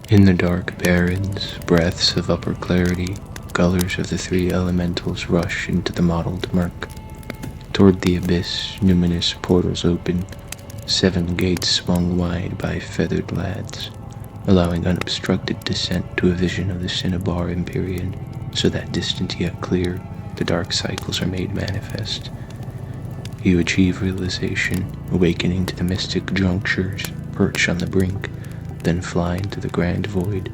In the dark barrens, breaths of upper clarity, colors of the three elementals rush into the mottled murk. Toward the abyss, numinous portals open, 7 gates swung wide by feathered lads, allowing unobstructed descent to a vision of the Cinnabar Empyrean, so that distant yet clear, the dark cycles are made manifest. You achieve realization, awakening to the mystic junctures, perch on the brink, then fly into the grand void.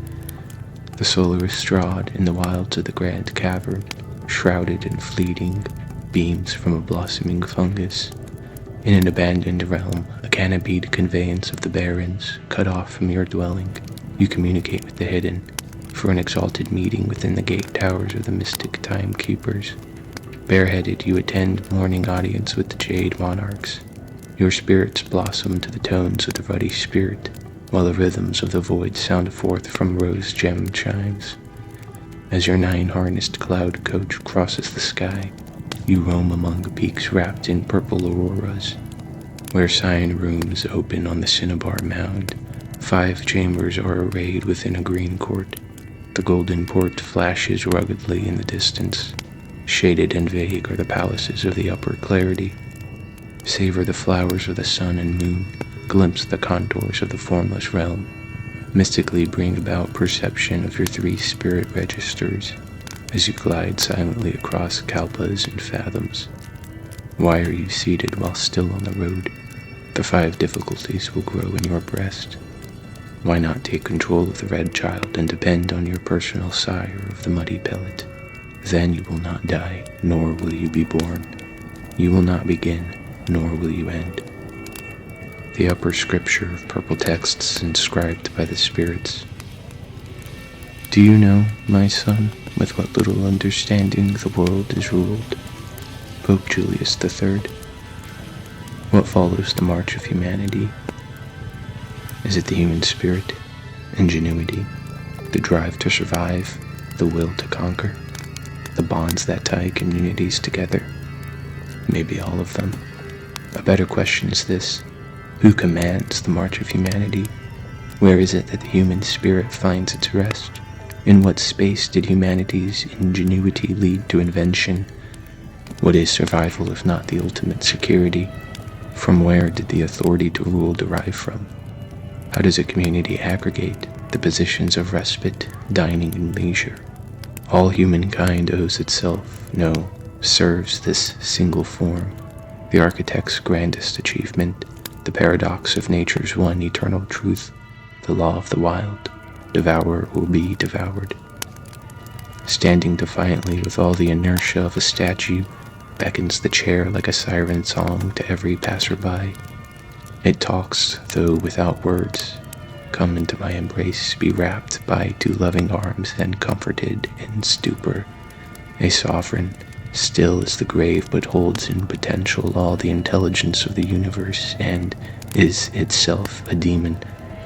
The solar estrade in the wilds of the grand cavern, shrouded in fleeting beams from a blossoming fungus. In an abandoned realm, a canopied conveyance of the barrens, cut off from your dwelling, you communicate with the hidden, for an exalted meeting within the gate towers of the mystic timekeepers. Bareheaded, you attend morning audience with the jade monarchs. Your spirits blossom to the tones of the ruddy spirit, while the rhythms of the void sound forth from rose gem chimes. As your 9-harnessed cloud coach crosses the sky, you roam among peaks wrapped in purple auroras, where sign rooms open on the Cinnabar mound. 5 chambers are arrayed within a green court. The golden port flashes ruggedly in the distance. Shaded and vague are the palaces of the upper clarity. Savor the flowers of the sun and moon, glimpse the contours of the formless realm, mystically bring about perception of your 3 spirit registers as you glide silently across kalpas and fathoms. Why are you seated while still on the road? The 5 difficulties will grow in your breast. Why not take control of the red child and depend on your personal sire of the muddy pellet? Then you will not die, nor will you be born. You will not begin, nor will you end. The upper scripture of purple texts inscribed by the spirits. Do you know, my son, with what little understanding the world is ruled? Pope Julius III. What follows the march of humanity? Is it the human spirit, ingenuity, the drive to survive, the will to conquer, the bonds that tie communities together? Maybe all of them. A better question is this: who commands the march of humanity? Where is it that the human spirit finds its rest? In what space did humanity's ingenuity lead to invention? What is survival if not the ultimate security? From where did the authority to rule derive from? How does a community aggregate the positions of respite, dining, and leisure? All humankind owes itself, no, serves this single form, the architect's grandest achievement, the paradox of nature's one eternal truth, the law of the wild: devour or be devoured. Standing defiantly with all the inertia of a statue, beckons the chair like a siren song to every passerby. It talks, though without words. Come into my embrace, be wrapped by 2 loving arms, and comforted in stupor. A sovereign, still as the grave, but holds in potential all the intelligence of the universe, and is itself a demon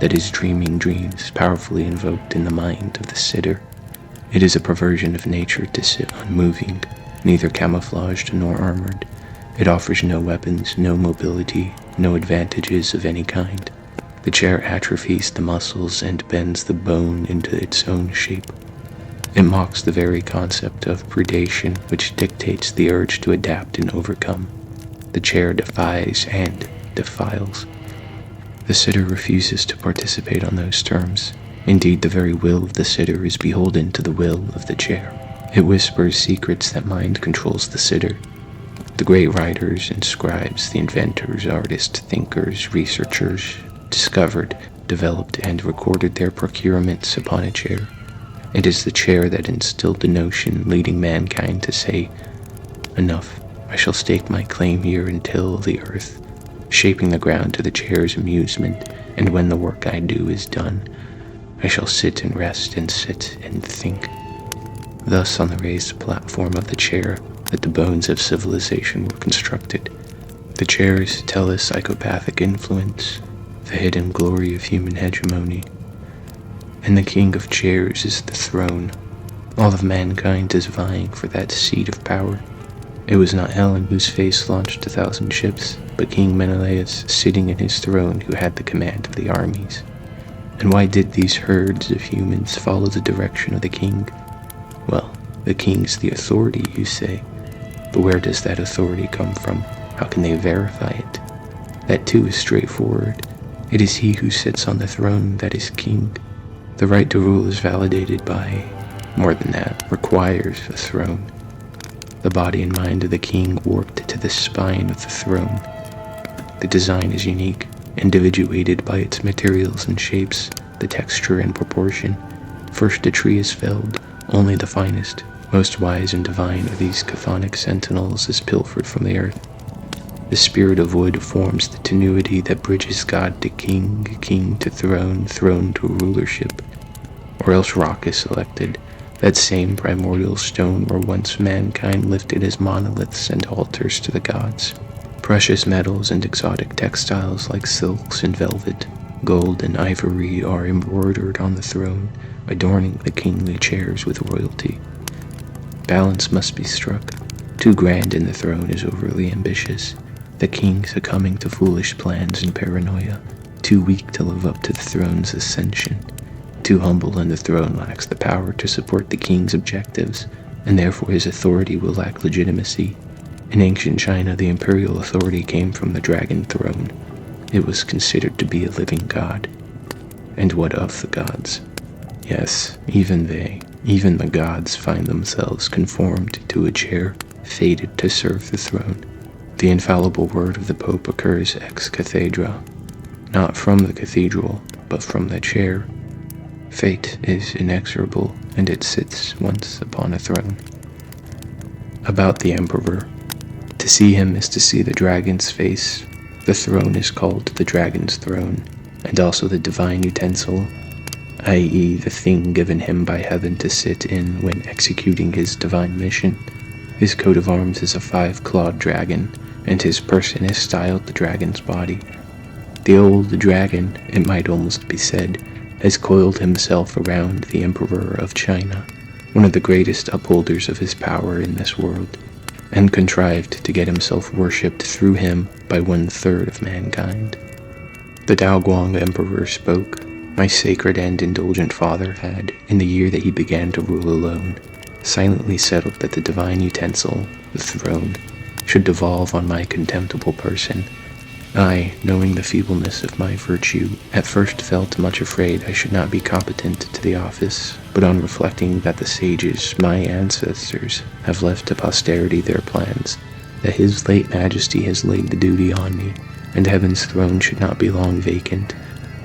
that is dreaming dreams powerfully invoked in the mind of the sitter. It is a perversion of nature to sit unmoving, neither camouflaged nor armored. It offers no weapons, no mobility, no advantages of any kind. The chair atrophies the muscles and bends the bone into its own shape. It mocks the very concept of predation which dictates the urge to adapt and overcome. The chair defies and defiles. The sitter refuses to participate on those terms. Indeed, the very will of the sitter is beholden to the will of the chair. It whispers secrets that mind controls the sitter. The great writers and scribes, the inventors, artists, thinkers, researchers, discovered, developed, and recorded their procurements upon a chair. It is the chair that instilled the notion, leading mankind to say, "Enough, I shall stake my claim here and till the earth," shaping the ground to the chair's amusement, and when the work I do is done, I shall sit and rest and sit and think. Thus, on the raised platform of the chair, that the bones of civilization were constructed. The chair's telepsychopathic influence, the hidden glory of human hegemony. And the king of chairs is the throne. All of mankind is vying for that seat of power. It was not Helen whose face launched 1,000 ships, but King Menelaus sitting in his throne who had the command of the armies. And why did these herds of humans follow the direction of the king? Well, the king's the authority, you say. But where does that authority come from? How can they verify it? That too is straightforward. It is he who sits on the throne that is king. The right to rule is validated by, more than that, requires a throne. The body and mind of the king warped to the spine of the throne. The design is unique, individuated by its materials and shapes, the texture and proportion. First a tree is felled, only the finest, most wise and divine of these chthonic sentinels is pilfered from the earth. The spirit of wood forms the tenuity that bridges God to king, king to throne, throne to rulership. Or else rock is selected, that same primordial stone where once mankind lifted as monoliths and altars to the gods. Precious metals and exotic textiles like silks and velvet, gold and ivory are embroidered on the throne, adorning the kingly chairs with royalty. Balance must be struck. Too grand in the throne is overly ambitious. The king succumbing to foolish plans and paranoia. Too weak to live up to the throne's ascension. Too humble, and the throne lacks the power to support the king's objectives, and therefore his authority will lack legitimacy. In ancient China, the imperial authority came from the dragon throne. It was considered to be a living god. And what of the gods? Yes, even they, even the gods find themselves conformed to a chair, fated to serve the throne. The infallible word of the Pope occurs ex cathedra, not from the cathedral, but from the chair. Fate is inexorable, and it sits once upon a throne. About the emperor. To see him is to see the dragon's face. The throne is called the dragon's throne, and also the divine utensil, i.e. the thing given him by heaven to sit in when executing his divine mission. His coat of arms is a 5-clawed dragon, and his person is styled the dragon's body. The old dragon, it might almost be said, has coiled himself around the Emperor of China, one of the greatest upholders of his power in this world, and contrived to get himself worshipped through him by 1/3 of mankind. The Daoguang Emperor spoke. My sacred and indulgent father had, in the year that he began to rule alone, silently settled that the divine utensil, the throne, should devolve on my contemptible person. I, knowing the feebleness of my virtue, at first felt much afraid I should not be competent to the office, but on reflecting that the sages, my ancestors, have left to posterity their plans, that his late majesty has laid the duty on me, and heaven's throne should not be long vacant,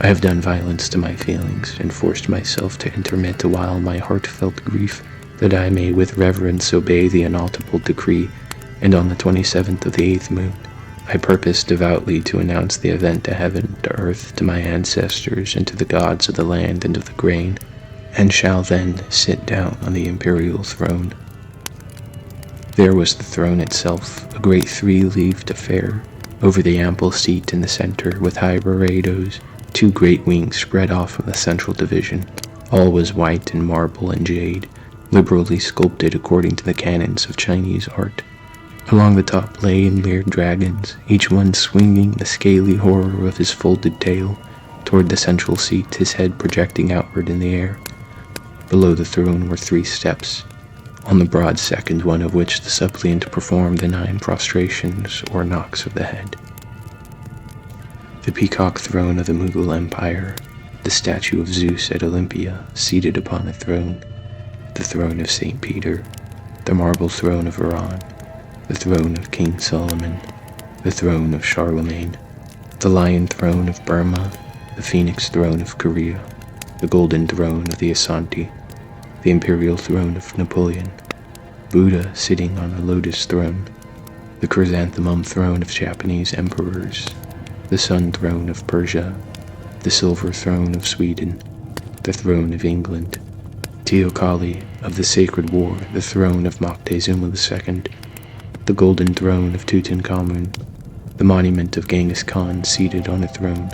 I have done violence to my feelings, and forced myself to intermit awhile my heartfelt grief, that I may with reverence obey the inaudible decree, and on the 27th of the 8th moon, I purpose devoutly to announce the event to heaven, to earth, to my ancestors, and to the gods of the land and of the grain, and shall then sit down on the imperial throne. There was the throne itself, a great 3-leaved affair, over the ample seat in the center, with high reredos, 2 great wings spread off from the central division. All was white and marble and jade, liberally sculpted according to the canons of Chinese art. Along the top lay and leered dragons, each one swinging the scaly horror of his folded tail toward the central seat, his head projecting outward in the air. Below the throne were 3 steps, on the broad second one of which the suppliant performed the 9 prostrations or knocks of the head. The peacock throne of the Mughal Empire, the statue of Zeus at Olympia seated upon a throne, the throne of St. Peter, the marble throne of Iran, the throne of King Solomon, the throne of Charlemagne, the lion throne of Burma, the phoenix throne of Korea, the golden throne of the Asante, the imperial throne of Napoleon, Buddha sitting on a lotus throne, the chrysanthemum throne of Japanese emperors, the sun throne of Persia, the silver throne of Sweden, the throne of England, Teocalli of the Sacred War, the throne of Moctezuma II, the golden throne of Tutankhamun, the monument of Genghis Khan seated on a throne,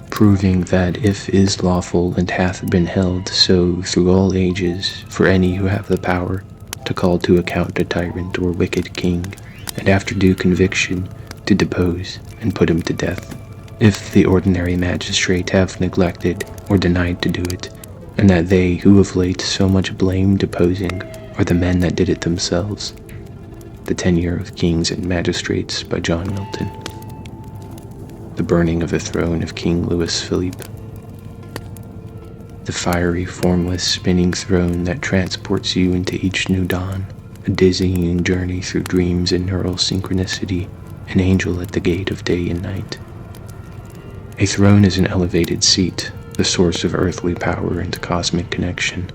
proving that if is lawful and hath been held so through all ages for any who have the power to call to account a tyrant or wicked king, and after due conviction to depose and put him to death. if the ordinary magistrate have neglected or denied to do it, and that they who of late so much blame deposing are the men that did it themselves. The Tenure of Kings and Magistrates by John Milton. The burning of the throne of King Louis Philippe. The fiery, formless, spinning throne that transports you into each new dawn, a dizzying journey through dreams and neural synchronicity, an angel at the gate of day and night. A throne is an elevated seat, the source of earthly power and cosmic connection.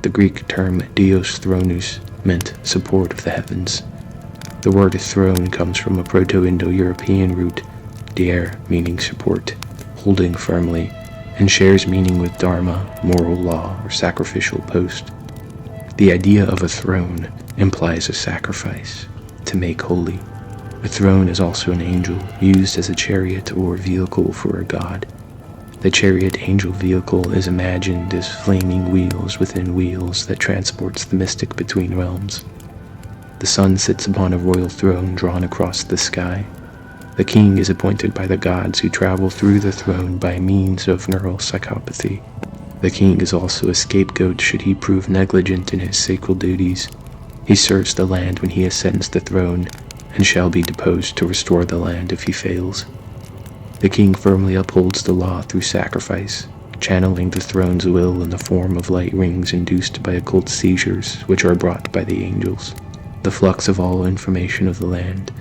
The Greek term Dios Thronus meant support of the heavens. The word throne comes from a Proto-Indo-European root, dier, meaning support, holding firmly, and shares meaning with dharma, moral law, or sacrificial post. The idea of a throne implies a sacrifice, to make holy. A throne is also an angel, used as a chariot or vehicle for a god. The chariot angel vehicle is imagined as flaming wheels within wheels that transports the mystic between realms. The sun sits upon a royal throne drawn across the sky. The king is appointed by the gods who travel through the throne by means of neural psychopathy. The king is also a scapegoat should he prove negligent in his sacred duties. He serves the land when he ascends the throne, and shall be deposed to restore the land if he fails. The king firmly upholds the law through sacrifice, channeling the throne's will in the form of light rings induced by occult seizures which are brought by the angels. The flux of all information of the land,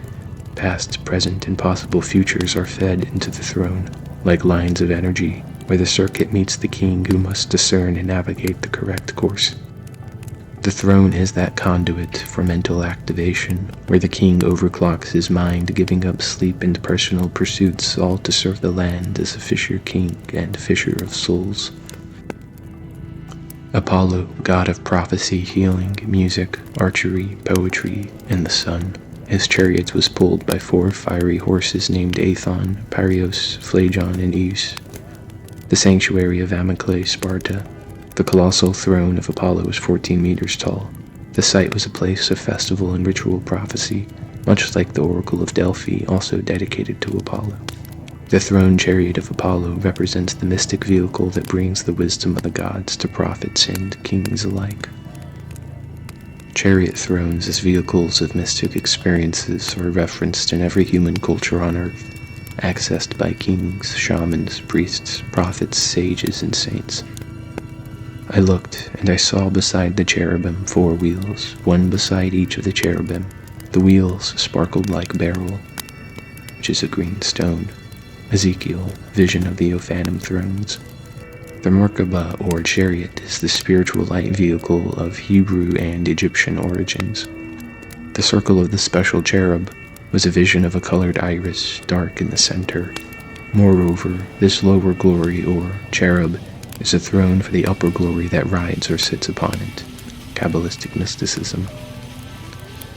past, present, and possible futures, are fed into the throne, like lines of energy, where the circuit meets the king who must discern and navigate the correct course. The throne is that conduit for mental activation, where the king overclocks his mind, giving up sleep and personal pursuits, all to serve the land as a fisher king and fisher of souls. Apollo, god of prophecy, healing, music, archery, poetry, and the sun. His chariot was pulled by 4 fiery horses named Aethon, Parios, Phlegon, and Eus. The sanctuary of Amyclae, Sparta. The colossal throne of Apollo was 14 meters tall. The site was a place of festival and ritual prophecy, much like the Oracle of Delphi, also dedicated to Apollo. The throne chariot of Apollo represents the mystic vehicle that brings the wisdom of the gods to prophets and kings alike. Chariot thrones as vehicles of mystic experiences are referenced in every human culture on earth, accessed by kings, shamans, priests, prophets, sages, and saints. I looked, and I saw beside the cherubim 4 wheels, one beside each of the cherubim. The wheels sparkled like beryl, which is a green stone. Ezekiel, vision of the Ophanim thrones. The Merkabah, or chariot, is the spiritual light vehicle of Hebrew and Egyptian origins. The circle of the special cherub was a vision of a colored iris, dark in the center. Moreover, this lower glory, or cherub, is a throne for the upper glory that rides or sits upon it. Kabbalistic mysticism.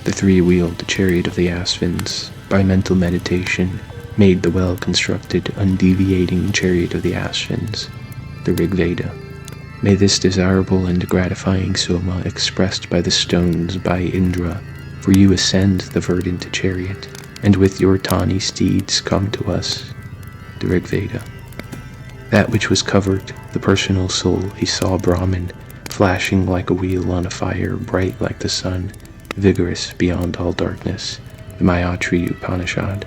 The 3-wheeled chariot of the Phosphenes, by mental meditation, made the well-constructed, undeviating chariot of the Phosphenes, the Rig Veda. May this desirable and gratifying soma, expressed by the stones by Indra, for you ascend the verdant chariot, and with your tawny steeds come to us, the Rig Veda. That which was covered, the personal soul, he saw Brahman, flashing like a wheel on a fire, bright like the sun, vigorous beyond all darkness, the Mayatri Upanishad.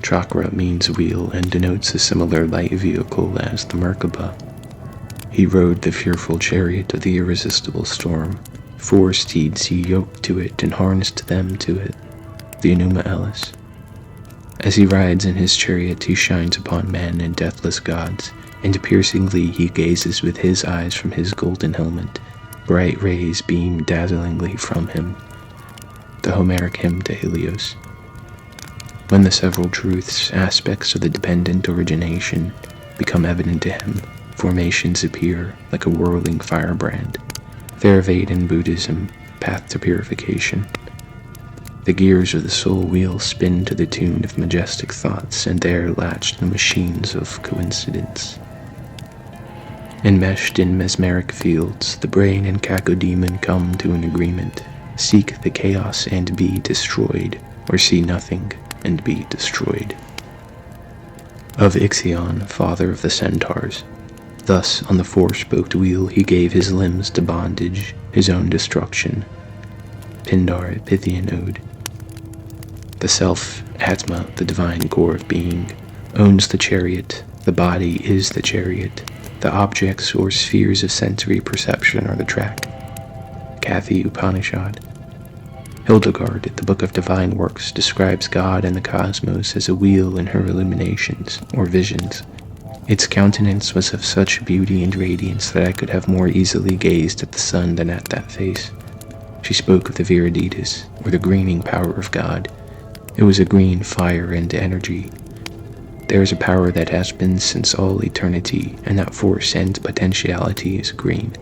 Chakra means wheel and denotes a similar light vehicle as the Merkabah. He rode the fearful chariot of the irresistible storm. 4 steeds he yoked to it and harnessed them to it, the Enuma Elis. As he rides in his chariot, he shines upon men and deathless gods, and piercingly he gazes with his eyes from his golden helmet. Bright rays beam dazzlingly from him. The Homeric hymn to Helios. When the several truths, aspects of the dependent origination, become evident to him, formations appear like a whirling firebrand. Theravada Buddhism, path to purification. The gears of the soul wheel spin to the tune of majestic thoughts, and there latch the machines of coincidence. Enmeshed in mesmeric fields, the brain and cacodemon come to an agreement. Seek the chaos and be destroyed, or see nothing and be destroyed. of Ixion, father of the centaurs. Thus, on the four-spoked wheel he gave his limbs to bondage, his own destruction. Pindar, Pythian Ode. The self, Atma, the divine core of being, owns the chariot, the body is the chariot, the objects or spheres of sensory perception are the track. Kathi Upanishad. Hildegard, the Book of Divine Works, describes God and the cosmos as a wheel in her illuminations, or visions. Its countenance was of such beauty and radiance that I could have more easily gazed at the sun than at that face. She spoke of the Viriditas, or the greening power of God. It was a green fire and energy. There is a power that has been since all eternity, and that force and potentiality is green.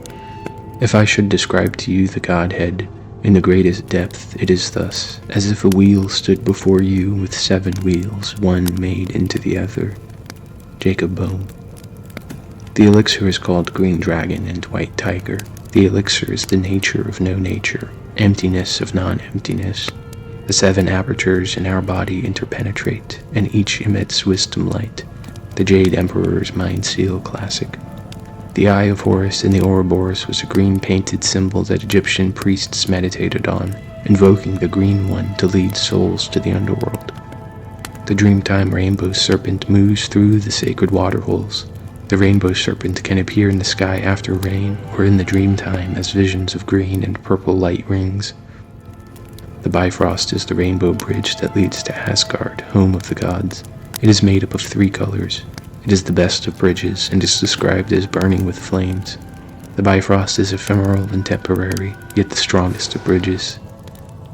If I should describe to you the Godhead, in the greatest depth it is thus, as if a wheel stood before you with 7 wheels, one made into the other. Jacob Boehme. The elixir is called Green Dragon and White Tiger. The elixir is the nature of no nature, emptiness of non-emptiness. The 7 apertures in our body interpenetrate, and each emits wisdom light. The Jade Emperor's Mind Seal Classic. The Eye of Horus in the Ouroboros was a green painted symbol that Egyptian priests meditated on, invoking the Green One to lead souls to the underworld. The Dreamtime Rainbow Serpent moves through the sacred waterholes. The Rainbow Serpent can appear in the sky after rain or in the dreamtime as visions of green and purple light rings. The Bifrost is the rainbow bridge that leads to Asgard, home of the gods. It is made up of 3 colors. It is the best of bridges and is described as burning with flames. The Bifrost is ephemeral and temporary, yet the strongest of bridges.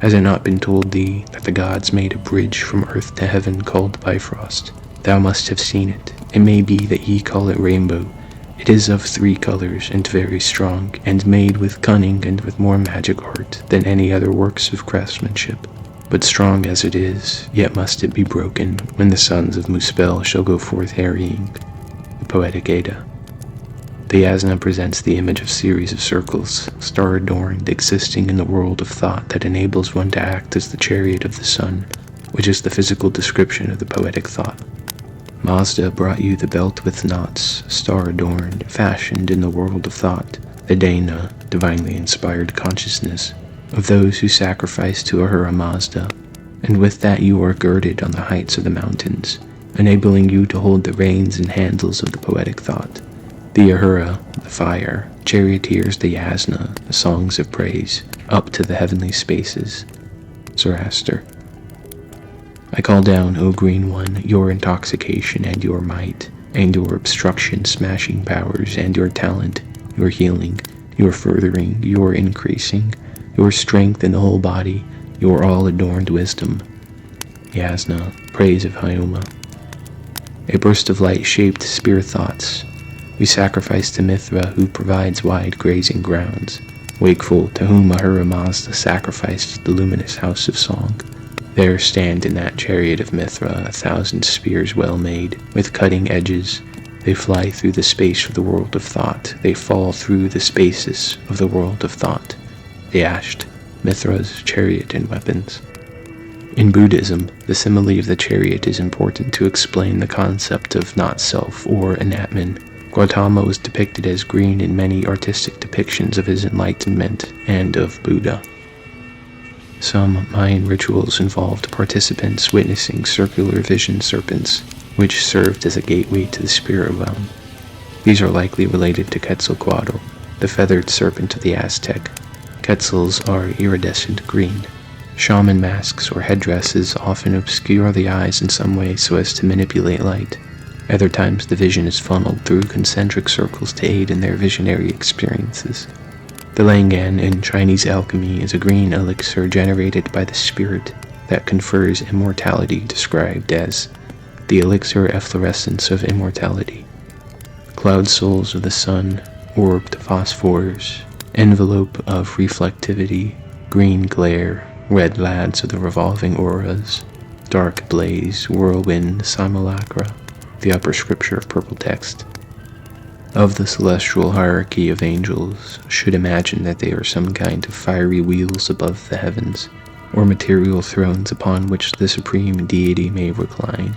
Has it not been told thee that the gods made a bridge from earth to heaven called Bifrost? Thou must have seen it. It may be that ye call it rainbow. It is of 3 colors and very strong, and made with cunning and with more magic art than any other works of craftsmanship. But strong as it is, yet must it be broken when the sons of Muspel shall go forth harrying. The Poetic Edda. The yasna presents the image of series of circles, star-adorned, existing in the world of thought that enables one to act as the chariot of the sun, which is the physical description of the poetic thought. Mazda brought you the belt with knots, star-adorned, fashioned in the world of thought, the Dana, divinely inspired consciousness, of those who sacrifice to Ahura Mazda, and with that you are girded on the heights of the mountains, enabling you to hold the reins and handles of the poetic thought. The Ahura, the fire, charioteers the yasna, the songs of praise, up to the heavenly spaces. Zoroaster. I call down, O Green One, your intoxication and your might, and your obstruction-smashing powers, and your talent, your healing, your furthering, your increasing, your strength in the whole body, your all-adorned wisdom. Yasna, praise of Hyoma. A burst of light shaped spear thoughts. We sacrifice to Mithra, who provides wide grazing grounds, wakeful to whom Ahura Mazda sacrificed the luminous house of song. There stand in that chariot of Mithra 1,000 spears well made, with cutting edges. They fly through the space of the world of thought. They fall through the spaces of the world of thought. The Asht, Mithra's chariot and weapons. In Buddhism, the simile of the chariot is important to explain the concept of not-self or anatman. Gautama was depicted as green in many artistic depictions of his enlightenment and of Buddha. Some Mayan rituals involved participants witnessing circular vision serpents, which served as a gateway to the spirit realm. These are likely related to Quetzalcoatl, the feathered serpent of the Aztec. Quetzals are iridescent green. Shaman masks or headdresses often obscure the eyes in some way so as to manipulate light. Other times the vision is funneled through concentric circles to aid in their visionary experiences. The Langan in Chinese alchemy is a green elixir generated by the spirit that confers immortality, described as the elixir efflorescence of immortality. Cloud souls of the sun, orbed phosphors, envelope of reflectivity, green glare, red lads of the revolving auras, dark blaze, whirlwind, simulacra, the upper scripture of purple text. Of the celestial hierarchy of angels, should imagine that they are some kind of fiery wheels above the heavens, or material thrones upon which the supreme deity may recline.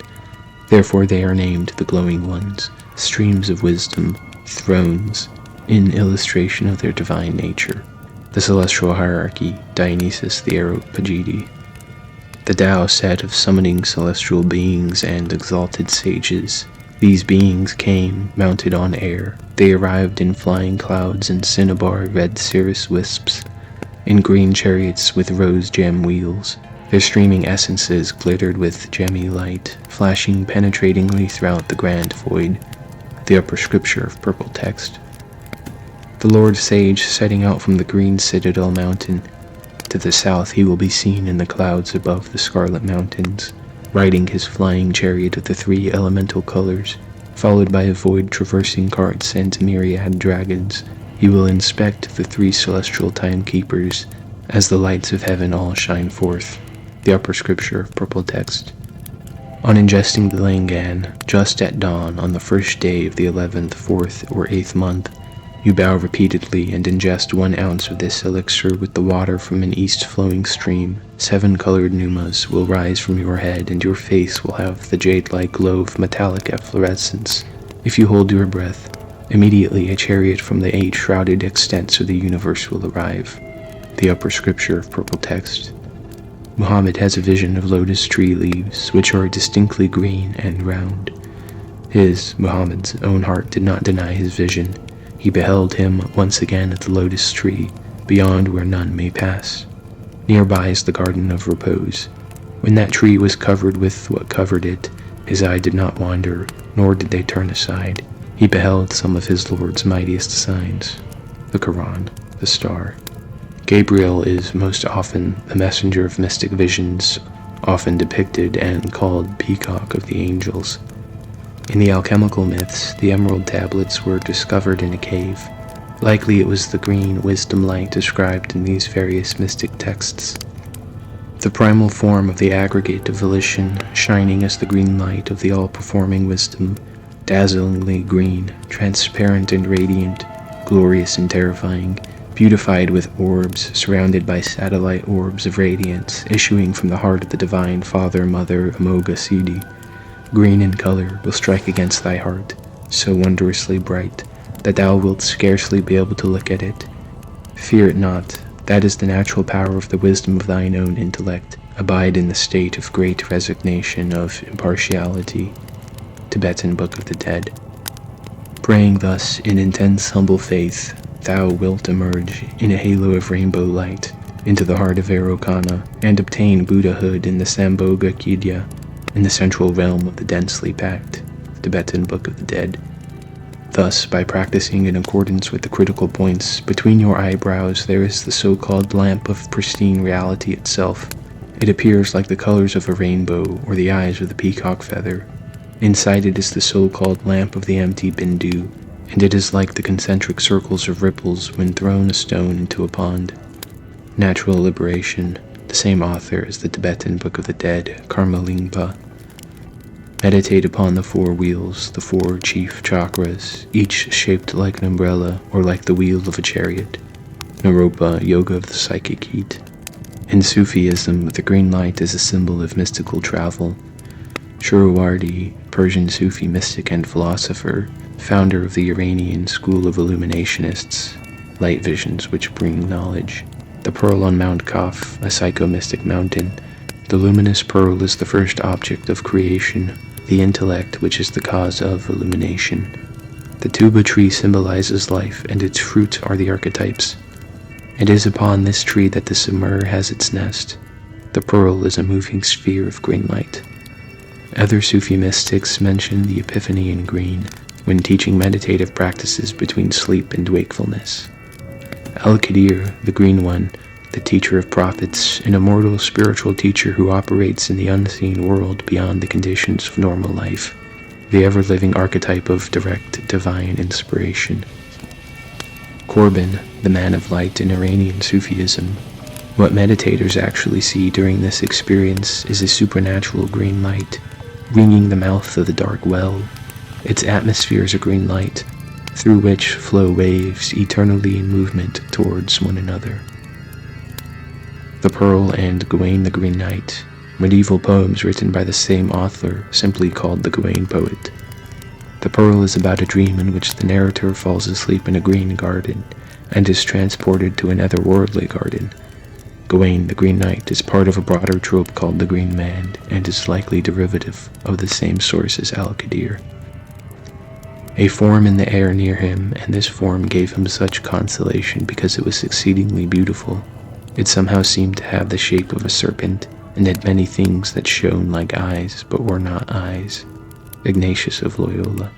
Therefore they are named the glowing ones, streams of wisdom, thrones, in illustration of their divine nature. The celestial hierarchy, Dionysus the Areopagite. The Tao set of summoning celestial beings and exalted sages. These beings came, mounted on air. They arrived in flying clouds and cinnabar red cirrus wisps, in green chariots with rose gem wheels. Their streaming essences glittered with gemmy light, flashing penetratingly throughout the grand void, the upper scripture of purple text. The Lord Sage setting out from the green citadel mountain. To the south he will be seen in the clouds above the scarlet mountains, riding his flying chariot of the three elemental colors, followed by a void traversing carts and myriad dragons. He will inspect the three celestial timekeepers as the lights of heaven all shine forth, the upper scripture of purple text. On ingesting the Langan, just at dawn on the first day of the 11th, 4th, or 8th month, you bow repeatedly and ingest 1 ounce of this elixir with the water from an east-flowing stream. 7 colored pneumas will rise from your head, and your face will have the jade-like glow of metallic efflorescence. If you hold your breath, immediately a chariot from the 8 shrouded extents of the universe will arrive. The upper scripture of purple text. Muhammad has a vision of lotus tree leaves, which are distinctly green and round. His, Muhammad's, own heart did not deny his vision. He beheld him once again at the lotus tree, beyond where none may pass. Nearby is the garden of repose. When that tree was covered with what covered it, his eye did not wander, nor did they turn aside. He beheld some of his Lord's mightiest signs, the Quran, the star. Gabriel is most often the messenger of mystic visions, often depicted and called peacock of the angels. In the alchemical myths, the emerald tablets were discovered in a cave. Likely it was the green wisdom light described in these various mystic texts. The primal form of the aggregate of volition, shining as the green light of the all-performing wisdom, dazzlingly green, transparent and radiant, glorious and terrifying, beautified with orbs, surrounded by satellite orbs of radiance, issuing from the heart of the divine Father, Mother, Amoga Siddhi. Green in color will strike against thy heart, so wondrously bright, that thou wilt scarcely be able to look at it. Fear it not, that is the natural power of the wisdom of thine own intellect. Abide in the state of great resignation, of impartiality. Tibetan Book of the Dead. Praying thus in intense humble faith, thou wilt emerge in a halo of rainbow light into the heart of Vairocana and obtain Buddhahood in the Sambhoga Kidya, in the central realm of the densely packed Tibetan Book of the Dead. Thus, by practicing in accordance with the critical points between your eyebrows, there is the so-called lamp of pristine reality itself. It appears like the colors of a rainbow or the eyes of the peacock feather. Inside it is the so-called lamp of the empty bindu, and it is like the concentric circles of ripples when thrown a stone into a pond. Natural Liberation, the same author as the Tibetan Book of the Dead, Karma Lingpa. Meditate upon the 4 wheels, the 4 chief chakras, each shaped like an umbrella or like the wheel of a chariot. Naropa, Yoga of the Psychic Heat. In Sufism, the green light is a symbol of mystical travel. Shurawardi, Persian Sufi mystic and philosopher, founder of the Iranian school of illuminationists, light visions which bring knowledge. The pearl on Mount Kaf, a psycho-mystic mountain. The luminous pearl is the first object of creation, the intellect which is the cause of illumination. The tuba tree symbolizes life, and its fruit are the archetypes. It is upon this tree that the Simur has its nest. The pearl is a moving sphere of green light. Other Sufi mystics mention the epiphany in green when teaching meditative practices between sleep and wakefulness. Al-Qadir, the Green One, the teacher of prophets, an immortal spiritual teacher who operates in the unseen world beyond the conditions of normal life, the ever-living archetype of direct divine inspiration. Corbin, the man of light in Iranian Sufism. What meditators actually see during this experience is a supernatural green light, ringing the mouth of the dark well. Its atmosphere is a green light, through which flow waves eternally in movement towards one another. The Pearl and Gawain the Green Knight. medieval poems written by the same author, simply called the Gawain Poet. The Pearl is about a dream in which the narrator falls asleep in a green garden and is transported to an otherworldly garden. Gawain, the Green Knight, is part of a broader trope called the Green Man and is likely derivative of the same source as Al-Qadir. A form in the air near him, and this form gave him such consolation because it was exceedingly beautiful. It somehow seemed to have the shape of a serpent, and had many things that shone like eyes, but were not eyes. Ignatius of Loyola.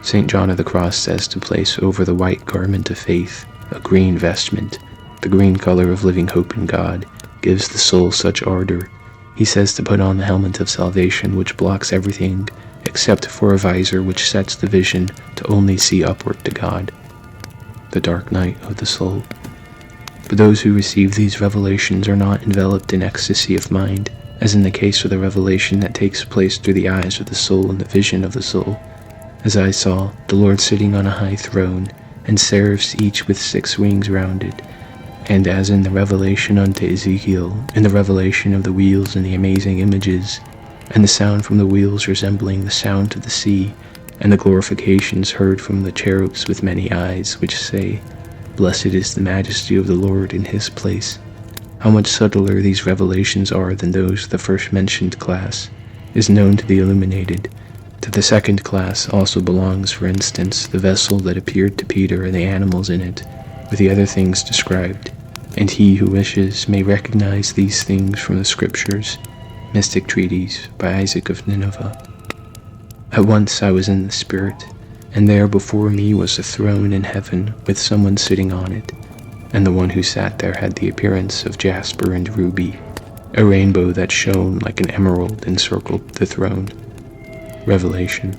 St. John of the Cross says to place over the white garment of faith a green vestment. The green color of living hope in God gives the soul such ardor. He says to put on the helmet of salvation, which blocks everything except for a visor which sets the vision to only see upward to God. The dark night of the soul. But those who receive these revelations are not enveloped in ecstasy of mind, as in the case of the revelation that takes place through the eyes of the soul and the vision of the soul. As I saw, the Lord sitting on a high throne, and seraphs each with 6 wings round it. And as in the revelation unto Ezekiel, in the revelation of the wheels and the amazing images, and the sound from the wheels resembling the sound of the sea, and the glorifications heard from the cherubs with many eyes, which say, Blessed is the majesty of the Lord in his place. How much subtler these revelations are than those of the first mentioned class, is known to the illuminated. To the second class also belongs, for instance, the vessel that appeared to Peter and the animals in it, with the other things described, and he who wishes may recognize these things from the scriptures. Mystic Treatise by Isaac of Nineveh. At once I was in the Spirit, and there before me was a throne in heaven with someone sitting on it, and the one who sat there had the appearance of jasper and ruby. A rainbow that shone like an emerald encircled the throne. Revelation.